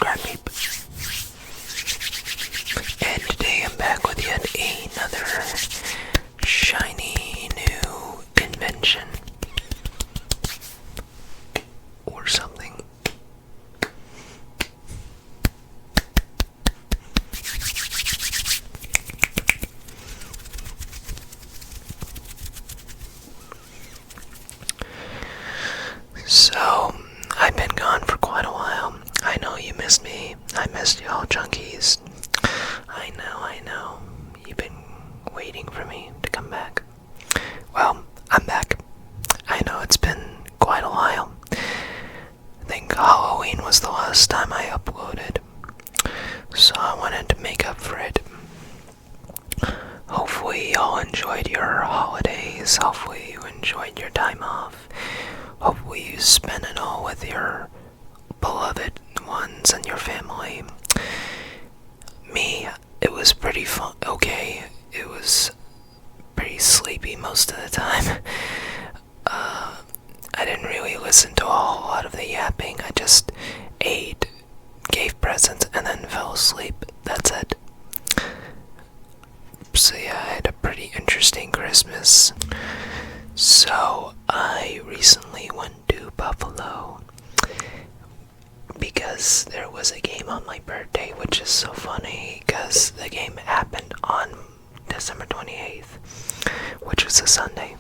subscribe me. And today I'm back with yet another shiny new invention. Or something. So, I've been gone for quite a while. I know you missed me. I missed y'all junkies. I know. You've been waiting for me to come back. Well, I'm back. I know it's been quite a while. I think Halloween was the last time I uploaded. So I wanted to make up for it. Hopefully y'all enjoyed your holidays. Hopefully you enjoyed your time off. Hopefully you spent it all with your beloved ones and your family. Me, it was pretty fun. Okay, it was pretty sleepy most of the time. I didn't really listen to a whole lot of the yapping. I just ate, gave presents, and then fell asleep. That's it. So yeah, I had a pretty interesting Christmas. So I recently went to Buffalo because there was a game on my birthday, which is so funny because the game happened on December 28th, which was a Sunday.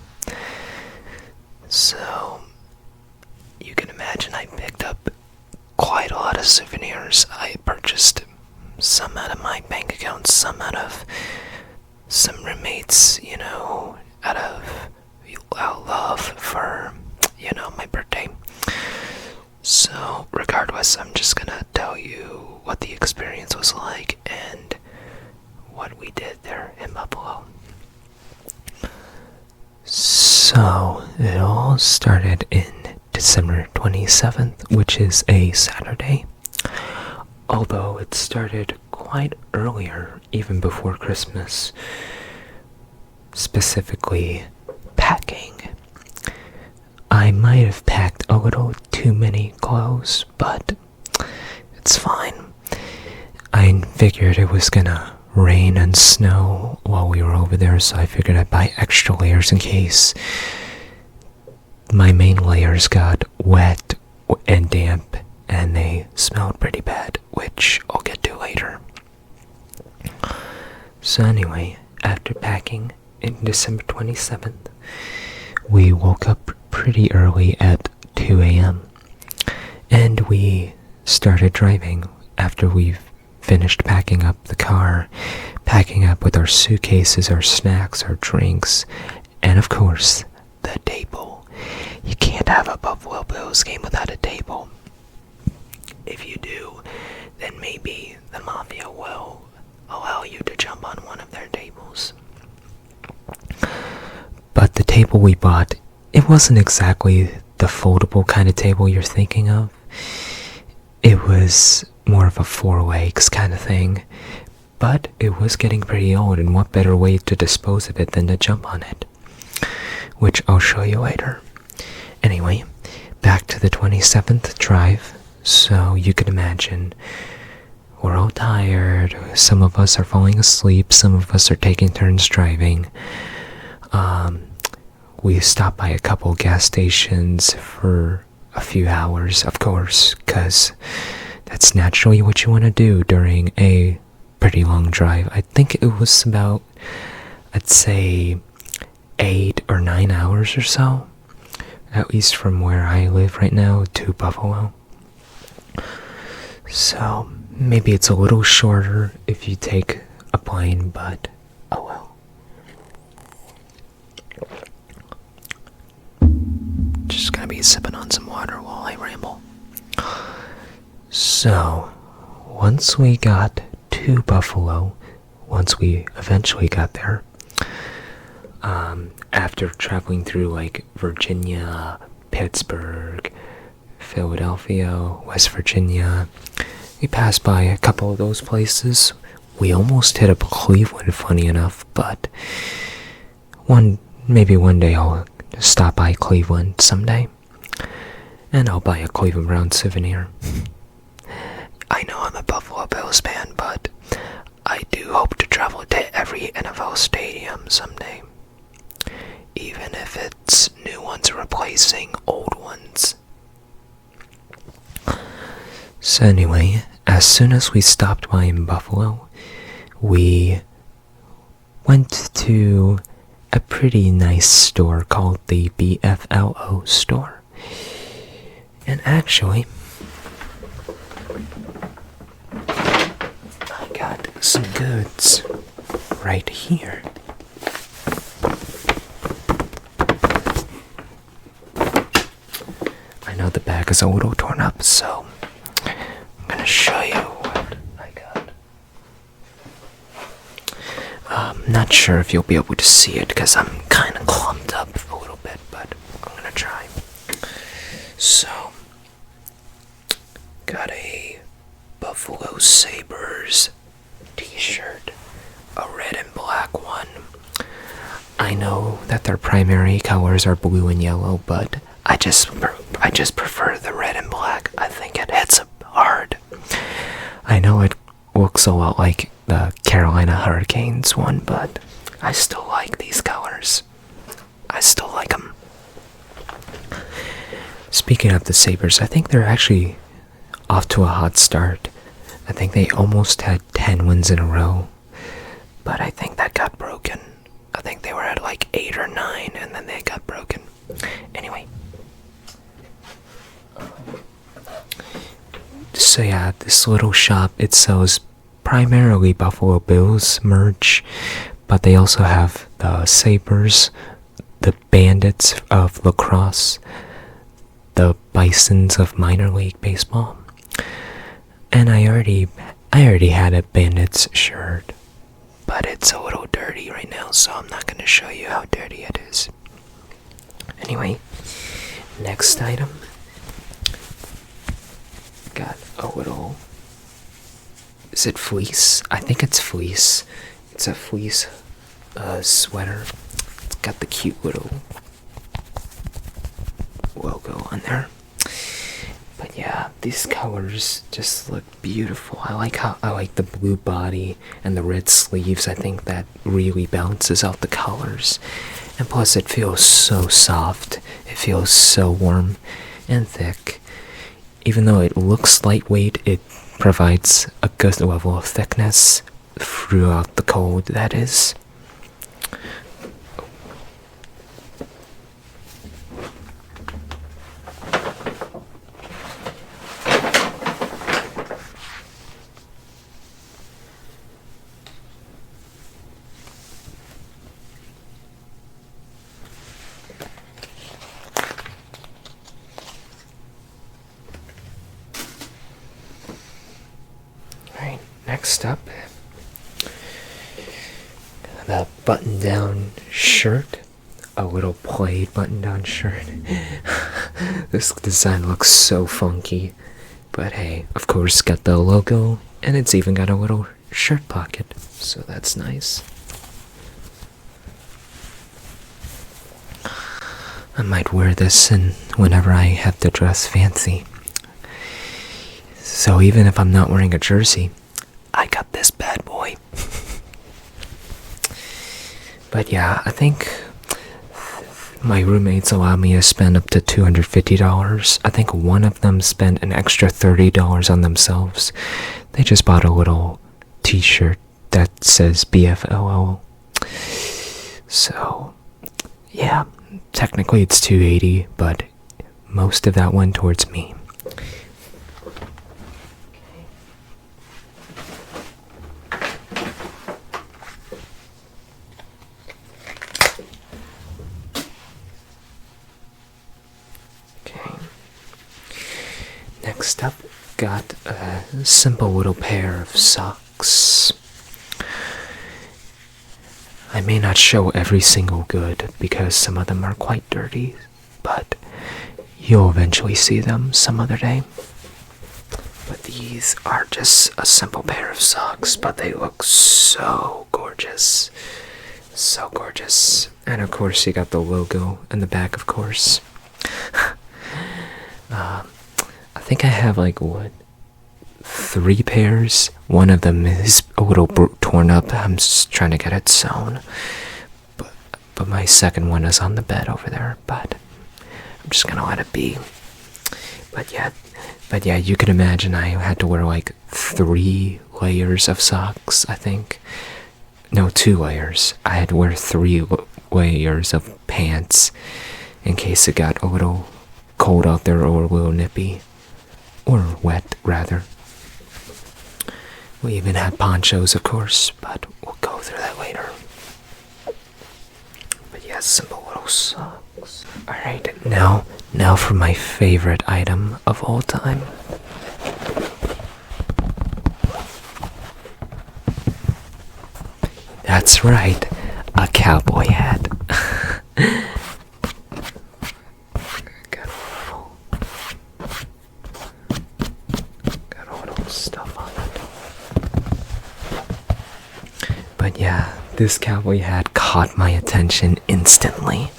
So you can imagine I picked up quite a lot of souvenirs. I purchased some out of my bank account, some out of some roommates, out of love for, my birthday. So, regardless, I'm just gonna tell you what the experience was like and what we did there in Buffalo. So, it all started in December 27th, which is a Saturday. Although it started quite earlier, even before Christmas. Specifically, packing. I might have packed a little too many clothes, but it's fine. I figured it was gonna rain and snow while we were over there, so I figured I'd buy extra layers in case my main layers got wet and damp and they smelled pretty bad, which I'll get to later. So anyway, after packing in December 27th, we woke up pretty early at 2 a.m. and we started driving after we've finished packing up the car, packing up with our suitcases, our snacks, our drinks, and of course, the table. You can't have a Buffalo Bills game without a table. If you do, then maybe the Mafia will allow you to jump on one of their tables. But the table we bought, it wasn't exactly the foldable kind of table you're thinking of. It was more of a four legs kind of thing. But it was getting pretty old, and what better way to dispose of it than to jump on it? Which I'll show you later. Anyway, back to the 27th drive. So you can imagine, we're all tired. Some of us are falling asleep. Some of us are taking turns driving. We stopped by a couple gas stations for a few hours, of course, because that's naturally what you want to do during a pretty long drive. I think it was about, I'd say, 8 or 9 hours or so, at least from where I live right now to Buffalo. So maybe it's a little shorter if you take a plane, but oh well. Just gonna be sipping on some water while I ramble. So, once we got to Buffalo, once we eventually got there, after traveling through like Virginia, Pittsburgh, Philadelphia, West Virginia, we passed by a couple of those places. We almost hit up Cleveland, funny enough, but maybe one day I'll stop by Cleveland someday, and I'll buy a Cleveland Brown souvenir. I I know I'm a Buffalo Bills fan, but I do hope to travel to every NFL stadium someday. Even if it's new ones replacing old ones. So anyway, as soon as we stopped by in Buffalo, we went to a pretty nice store called the BFLO store. And actually, I got some goods right here. I know the bag is a little torn up, so I'm gonna show you what I got. Not sure if you'll be able to see it because I'm kind of clumped up a little bit, but I'm gonna try. So, got a Buffalo Sabres t-shirt, a red and black one. I know that their primary colors are blue and yellow, but I just prefer the red and black. I think it hits hard. I know it looks a lot like the Carolina Hurricanes one, but I still like these colors. I still like them. Speaking of the Sabres, I think they're actually off to a hot start. I think they almost had 10 wins in a row, but I think that got broken. I think they were at like 8 or 9, and then they got broken. Anyway. So yeah, this little shop, it sells primarily Buffalo Bills merch, but they also have the Sabres, the Bandits of lacrosse, the Bisons of minor league baseball. And I already had a Bandits shirt, but it's a little dirty right now, so I'm not going to show you how dirty it is. Anyway, next item. Got a little... Is it fleece? I think it's fleece. It's a fleece sweater. It's got the cute little logo on there. But yeah, these colors just look beautiful. I like the blue body and the red sleeves. I think that really balances out the colors. And plus it feels so soft. It feels so warm and thick. Even though it looks lightweight, it provides a good level of thickness throughout the cold, that is. Next up, the button-down shirt, a little plaid button-down shirt. This design looks so funky, but hey, of course, got the logo, and it's even got a little shirt pocket, so that's nice. I might wear this whenever I have to dress fancy. So even if I'm not wearing a jersey, I got this bad boy. But yeah, I think my roommates allowed me to spend up to $250. I think one of them spent an extra $30 on themselves. They just bought a little t-shirt that says BFLO. So, yeah, technically it's $280, but most of that went towards me. Next up, got a simple little pair of socks. I may not show every single good because some of them are quite dirty, but you'll eventually see them some other day. But these are just a simple pair of socks, but they look so gorgeous. So gorgeous. And of course you got the logo in the back, of course. I think I have like, 3 pairs. One of them is a little torn up. I'm just trying to get it sewn. But my second one is on the bed over there. But I'm just gonna let it be. But yeah, you can imagine I had to wear like 3 layers of socks, I think. No, 2 layers. I had to wear 3 layers of pants in case it got a little cold out there or a little nippy. Or wet, rather. We even had ponchos, of course, but we'll go through that later. But yeah, simple little socks. Alright, now for my favorite item of all time. That's right, a cowboy hat. Got all those stuff on it. But yeah, this cowboy hat caught my attention instantly.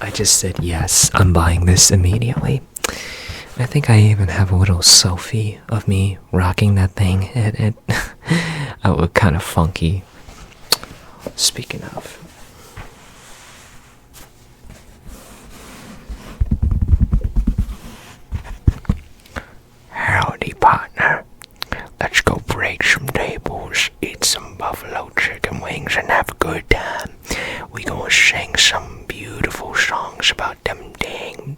I just said yes, I'm buying this immediately. I think I even have a little selfie of me rocking that thing. I look kind of funky. Speaking of, howdy, partner. Let's go break some tables, eat some buffalo chicken wings, and have a good time. We gonna sing some beautiful songs about them dang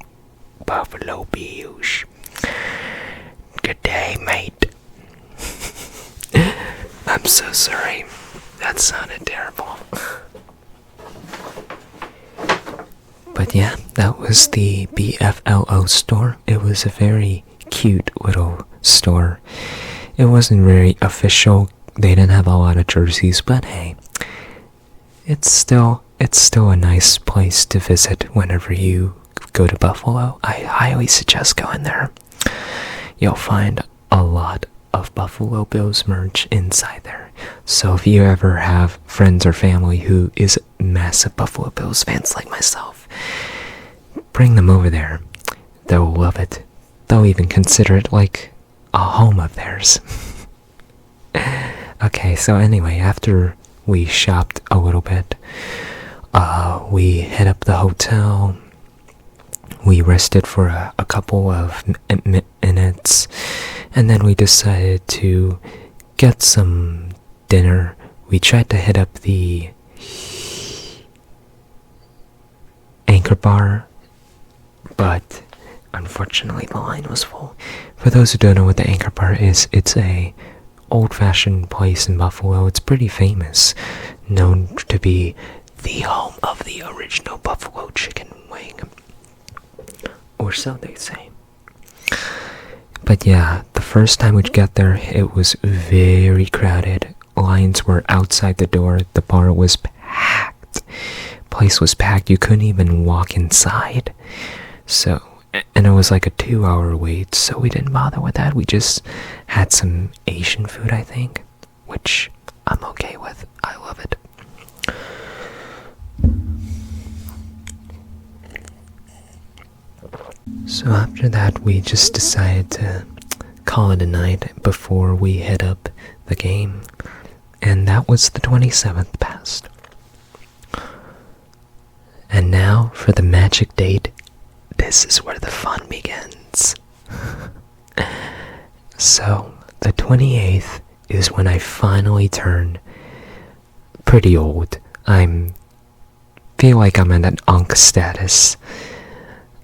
Buffalo Bills. Good day, mate. I'm so sorry. That sounded terrible. But yeah, that was the BFLO store. It was a very cute little store. It wasn't very official. They didn't have a lot of jerseys, but hey, it's still a nice place to visit whenever you go to Buffalo. I highly suggest going there. You'll find a lot of Buffalo Bills merch inside there. So if you ever have friends or family who is massive Buffalo Bills fans like myself, bring them over there. They'll love it. They'll even consider it like a home of theirs. Okay, so anyway, after we shopped a little bit, we hit up the hotel. We rested for a couple of minutes, and then we decided to get some dinner. We tried to hit up the Anchor Bar, but unfortunately the line was full. For those who don't know what the Anchor Bar is, it's a old-fashioned place in Buffalo. It's pretty famous, known to be the home of the original buffalo chicken wing, or so they say. But yeah, the first time we got there, it was very crowded. Lines were outside the door. The bar was packed. Place was packed. You couldn't even walk inside. So, and it was like a 2-hour wait, so we didn't bother with that. We just had some Asian food, I think, which I'm okay with. I love it. So after that, we just decided to call it a night before we hit up the game. And that was the 27th passed. And now for the magic date. This is where the fun begins. So, the 28th is when I finally turn pretty old. Feel like I'm at an unk status.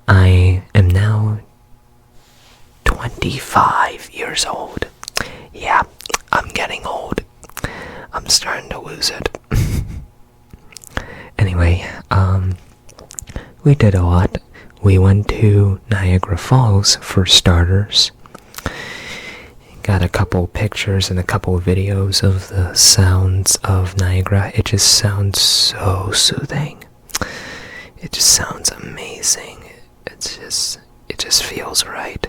I am now 25 years old. Yeah, I'm getting old. I'm starting to lose it. Anyway, we did a lot. We went to Niagara Falls for starters. Got a couple pictures and a couple of videos of the sounds of Niagara. It just sounds so soothing. It just sounds amazing. It just feels right.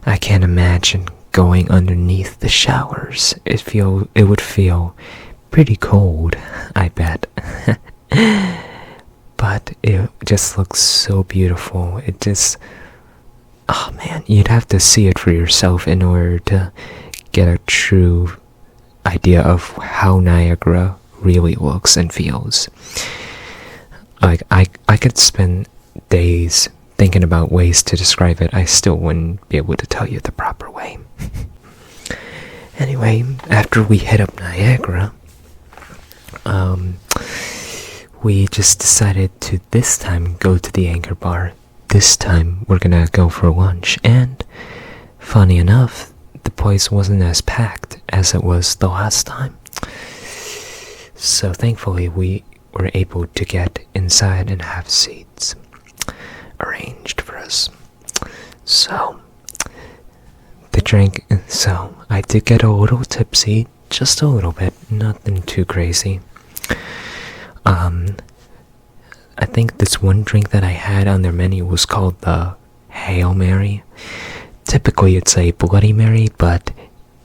I can't imagine going underneath the showers. It would feel pretty cold, I bet. But it just looks so beautiful. Oh man, you'd have to see it for yourself in order to get a true idea of how Niagara really looks and feels. Like, I could spend days thinking about ways to describe it. I still wouldn't be able to tell you the proper way. Anyway, after we hit up Niagara, we just decided to this time go to the Anchor Bar. This time we're gonna go for lunch, and funny enough, the place wasn't as packed as it was the last time. So thankfully we were able to get inside and have seats arranged for us. So I did get a little tipsy, just a little bit, nothing too crazy. I think this one drink that I had on their menu was called the Hail Mary. Typically it's a Bloody Mary, but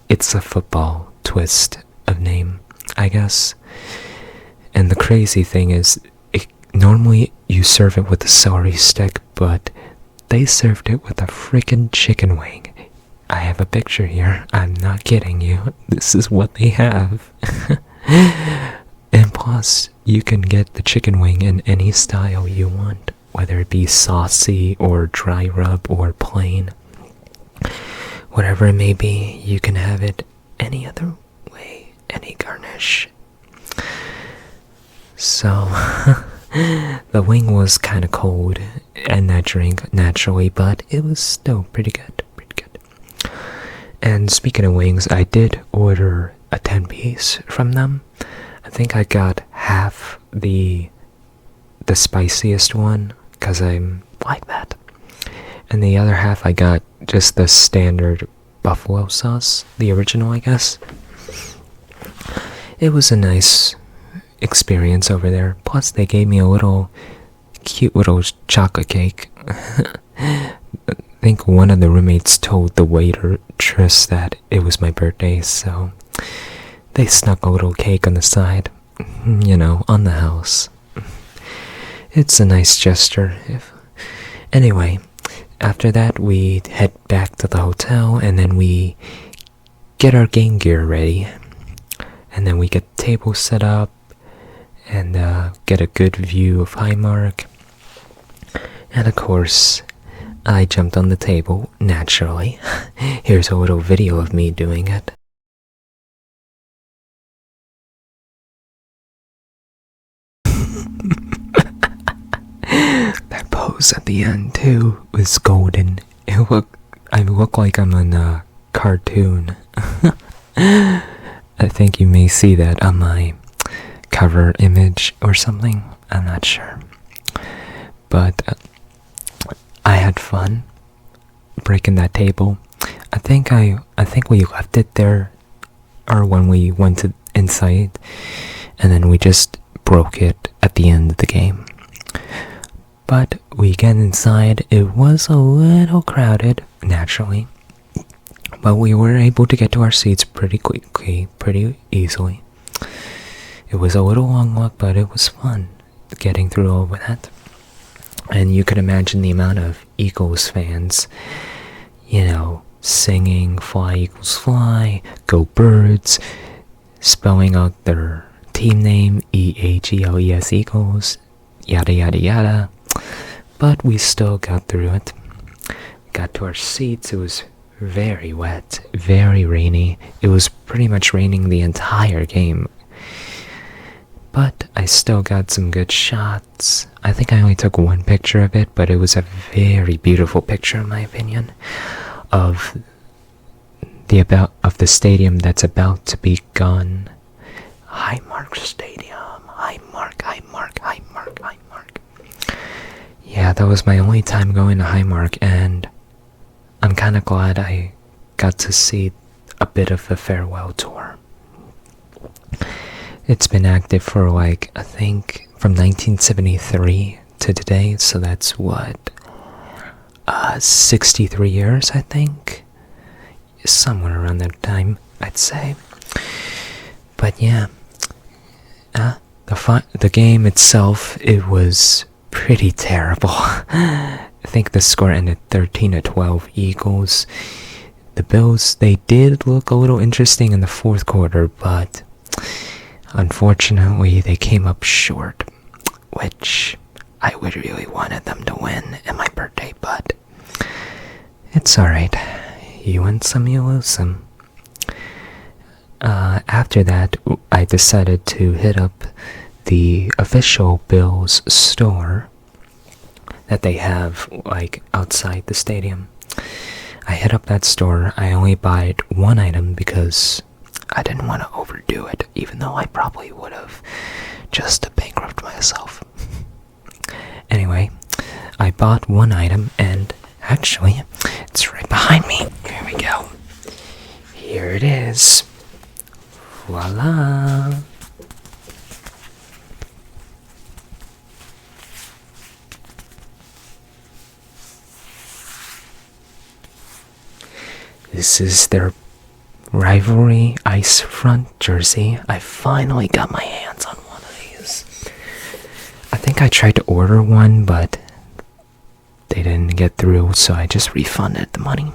it's a football twist of name, I guess. And the crazy thing is, normally you serve it with a celery stick, but they served it with a freaking chicken wing. I have a picture here. I'm not kidding you. This is what they have. And plus, you can get the chicken wing in any style you want, whether it be saucy or dry rub or plain. Whatever it may be, you can have it any other way, any garnish. So, the wing was kind of cold, and that drink naturally, but it was still pretty good. And speaking of wings, I did order a 10-piece from them. I think I got half the spiciest one, because I'm like that. And the other half I got just the standard buffalo sauce, the original, I guess. It was a nice experience over there. Plus they gave me a cute little chocolate cake. I think one of the roommates told the waitress that it was my birthday, so they snuck a little cake on the side, on the house. It's a nice gesture. Anyway, after that we head back to the hotel, and then we get our game gear ready, and then we get the table set up and get a good view of Highmark. And of course, I jumped on the table, naturally. Here's a little video of me doing it. That pose at the end too was golden. I look like I'm in a cartoon. I think you may see that on my cover image or something. I'm not sure, but I had fun breaking that table. I think we left it there, or when we went inside, and then we just broke it at the end of the game. But we get inside. It was a little crowded, naturally, but we were able to get to our seats pretty quickly, pretty easily. It was a little long walk, but it was fun getting through all of that. And you could imagine the amount of Eagles fans, singing "Fly Eagles Fly," "Go Birds," spelling out their team name, EAGLES Eagles, yada yada yada. But we still got through it. Got to our seats. It was very wet, very rainy. It was pretty much raining the entire game. But I still got some good shots. I think I only took one picture of it, but it was a very beautiful picture, in my opinion, of the stadium that's about to be gone. Highmark Stadium. Highmark. Yeah, that was my only time going to Highmark, and I'm kind of glad I got to see a bit of the farewell tour. It's been active for I think from 1973 to today, so that's 63 years, I think. Somewhere around that time, I'd say. But yeah, the game itself, it was pretty terrible. I think the score ended 13-12 Eagles. the Bills, they did look a little interesting in the fourth quarter, but unfortunately they came up short, which I would really wanted them to win in my birthday, but it's alright. You win some, you lose some. After that, I decided to hit up the official Bills store that they have, like, outside the stadium. I hit up that store. I only bought one item because I didn't want to overdo it, even though I probably would have, just to bankrupt myself. Anyway, I bought one item, and actually, it's right behind me. Here we go. Here it is. Voila! This is their rivalry ice front jersey. I finally got my hands on one of these. I think I tried to order one, but they didn't get through, so I just refunded the money.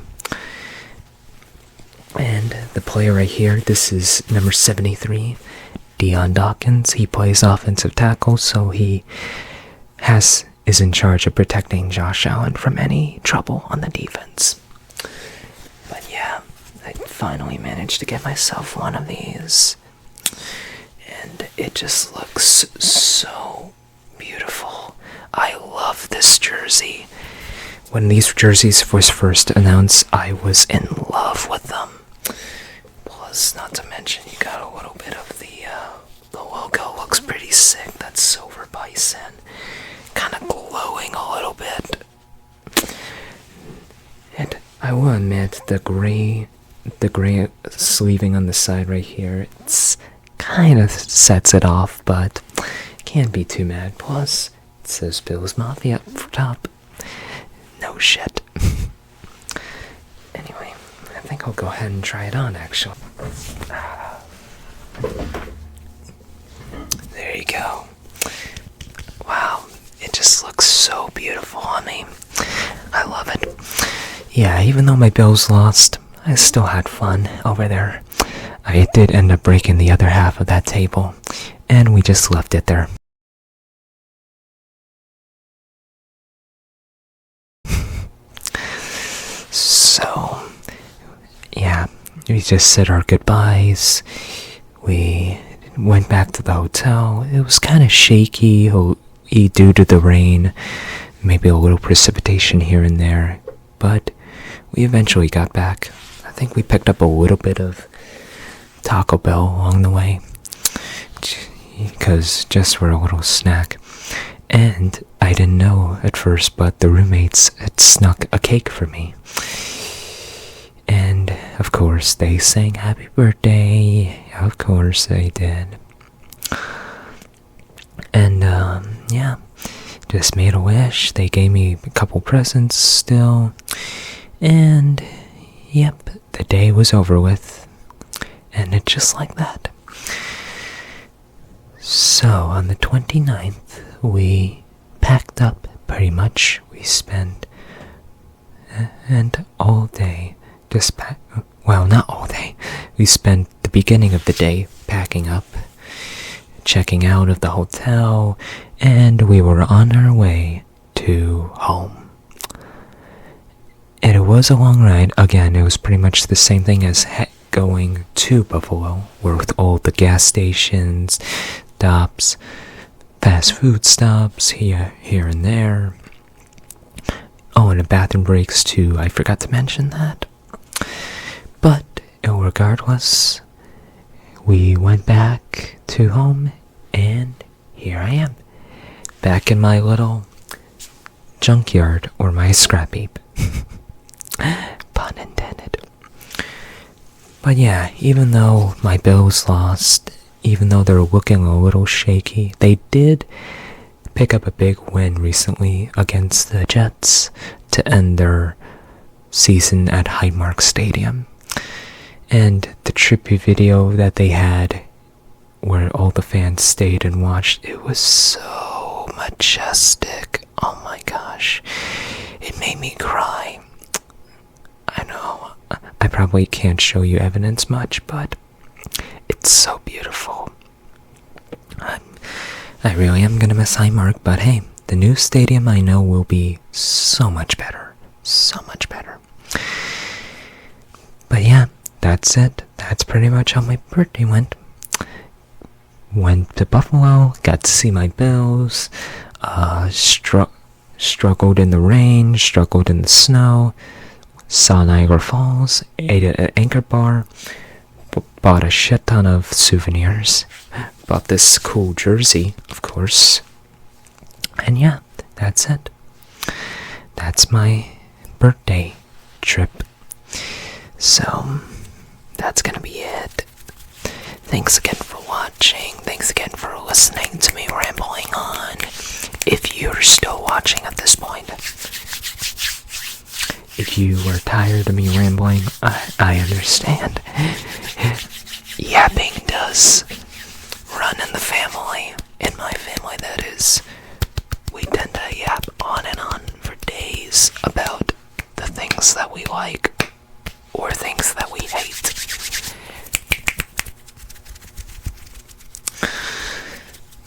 And the player right here, this is number 73, Deion Dawkins. He plays offensive tackle, so he is in charge of protecting Josh Allen from any trouble on the defense. But yeah, I finally managed to get myself one of these, and it just looks so beautiful. I love this jersey. When these jerseys was first announced, I was in love with them. Plus, not to mention, you got a little bit of the logo. Looks pretty sick. That silver bison, kind of glowing a little bit. And I will admit, the gray sleeving on the side right here, it's kind of sets it off, but can't be too mad. Plus, it says Bills Mafia up top. No shit. Anyway, I think I'll go ahead and try it on, actually. There you go. Wow, it just looks so beautiful on me. I love it. Yeah, even though my Bills lost, I still had fun over there. I did end up breaking the other half of that table, and we just left it there. So, yeah, we just said our goodbyes. We went back to the hotel. It was kind of shaky due to the rain, maybe a little precipitation here and there, but we eventually got back. I think we picked up a little bit of Taco Bell along the way, because just for a little snack. And I didn't know at first, but the roommates had snuck a cake for me. And of course, they sang happy birthday. Of course they did. And yeah, just made a wish. They gave me a couple presents still. And yep, the day was over with. And it's just like that. So on the 29th, we packed up pretty much. We spent and all day well, not all day. We spent the beginning of the day packing up, checking out of the hotel, and we were on our way to home. And it was a long ride. Again, it was pretty much the same thing as going to Buffalo, with all the gas stations, stops, fast food stops here and there. Oh, and the bathroom breaks too. I forgot to mention that. But regardless, we went back to home, and here I am, back in my little junkyard, or my scrap heap. Pun intended. But yeah, even though my Bills lost, even though they're looking a little shaky, they did pick up a big win recently against the Jets to end their season at Highmark Stadium. And the tribute video that they had, where all the fans stayed and watched, it was so majestic. Oh my gosh, it made me cry. I know, I probably can't show you evidence much, but it's so beautiful. I really am gonna miss Highmark, but hey, the new stadium I know will be so much better. So much better. But yeah, that's it. That's pretty much how my birthday went. Went to Buffalo, got to see my Bills, struggled in the rain, struggled in the snow, saw Niagara Falls, ate at an Anchor Bar, bought a shit ton of souvenirs, bought this cool jersey, of course, and yeah, that's it. That's my birthday trip. So, that's gonna be it. Thanks again for watching. Thanks again for listening to me rambling on. If you're still watching at this point. If you were tired of me rambling, I understand. Yapping does run in the family. In my family, that is. We tend to yap on and on for days about the things that we like or things that we hate.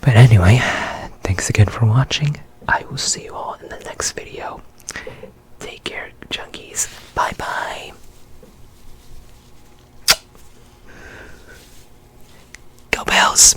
But anyway, thanks again for watching. I will see you all in the next video. Take care, junkies. Bye-bye. Go Bills!